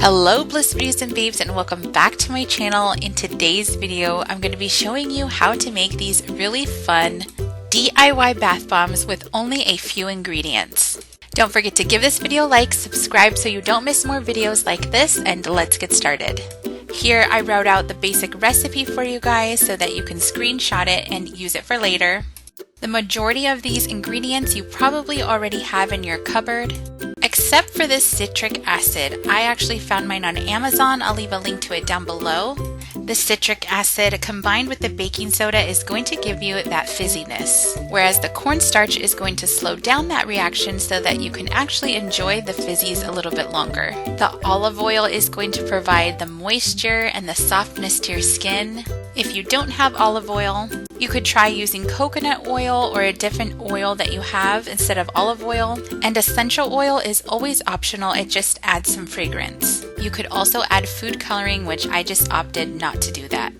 Hello Bliss Beauties and Babes, and welcome back to my channel. In today's video, I'm going to be showing you how to make these really fun DIY bath bombs with only a few ingredients. Don't forget to give this video a like, subscribe so you don't miss more videos like this, and let's get started. Here I wrote out the basic recipe for you guys so that you can screenshot it and use it for later. The majority of these ingredients you probably already have in your cupboard. Except for this citric acid. I actually found mine on Amazon. I'll leave a link to it down below. The citric acid combined with the baking soda is going to give you that fizziness, whereas the cornstarch is going to slow down that reaction so that you can actually enjoy the fizzies a little bit longer. The olive oil is going to provide the moisture and the softness to your skin. If you don't have olive oil, you could try using coconut oil or a different oil that you have instead of olive oil. And essential oil is always optional, it just adds some fragrance. You could also add food coloring, which I just opted not to do that.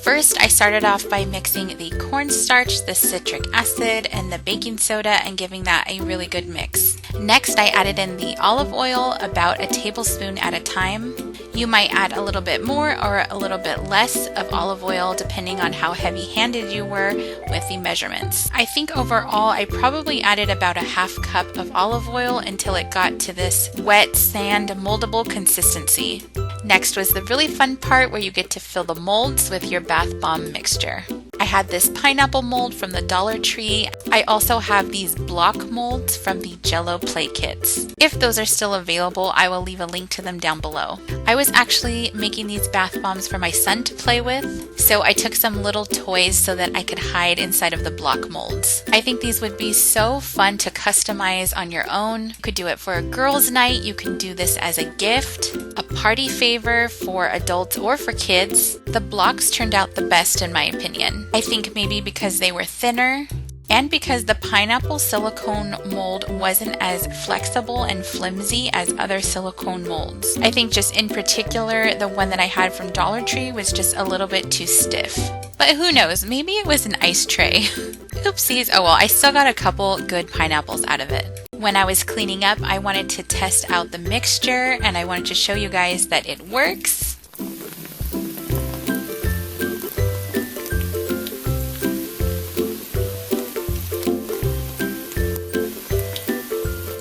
First, I started off by mixing the cornstarch, the citric acid, and the baking soda and giving that a really good mix. Next, I added in the olive oil, about a tablespoon at a time. You might add a little bit more or a little bit less of olive oil depending on how heavy-handed you were with the measurements. I think overall I probably added about a half cup of olive oil until it got to this wet sand moldable consistency. Next was the really fun part where you get to fill the molds with your bath bomb mixture. I had this pineapple mold from the Dollar Tree. I also have these block molds from the Jello play kits. If those are still available, I will leave a link to them down below. I was actually making these bath bombs for my son to play with, so I took some little toys so that I could hide inside of the block molds. I think these would be so fun to customize on your own. You could do it for a girls' night, you can do this as a gift, a party favor for adults or for kids. The blocks turned out the best in my opinion. I think maybe because they were thinner and because the pineapple silicone mold wasn't as flexible and flimsy as other silicone molds. I think just in particular, the one that I had from Dollar Tree was just a little bit too stiff. But who knows, maybe it was an ice tray. Oopsies, oh well, I still got a couple good pineapples out of it. When I was cleaning up, I wanted to test out the mixture and I wanted to show you guys that it works.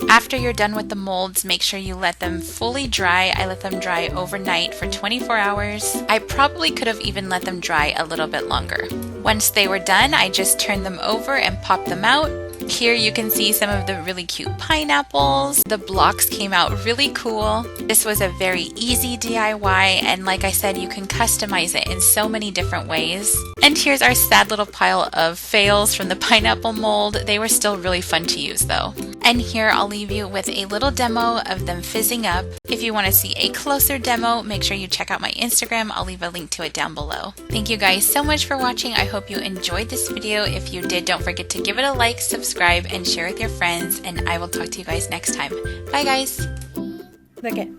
After you're done with the molds, make sure you let them fully dry. I let them dry overnight for 24 hours. I probably could have even let them dry a little bit longer. Once they were done, I just turned them over and popped them out. Here you can see some of the really cute pineapples. The blocks came out really cool. This was a very easy DIY, and like I said, you can customize it in so many different ways. And here's our sad little pile of fails from the pineapple mold. They were still really fun to use though. And here I'll leave you with a little demo of them fizzing up. If you want to see a closer demo, make sure you check out my Instagram. I'll leave a link to it down below. Thank you guys so much for watching. I hope you enjoyed this video. If you did, don't forget to give it a like, subscribe, and share with your friends. And I will talk to you guys next time. Bye guys. Look it.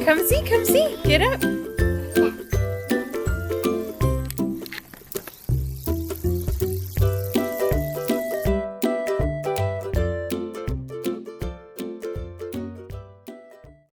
Come see, get up.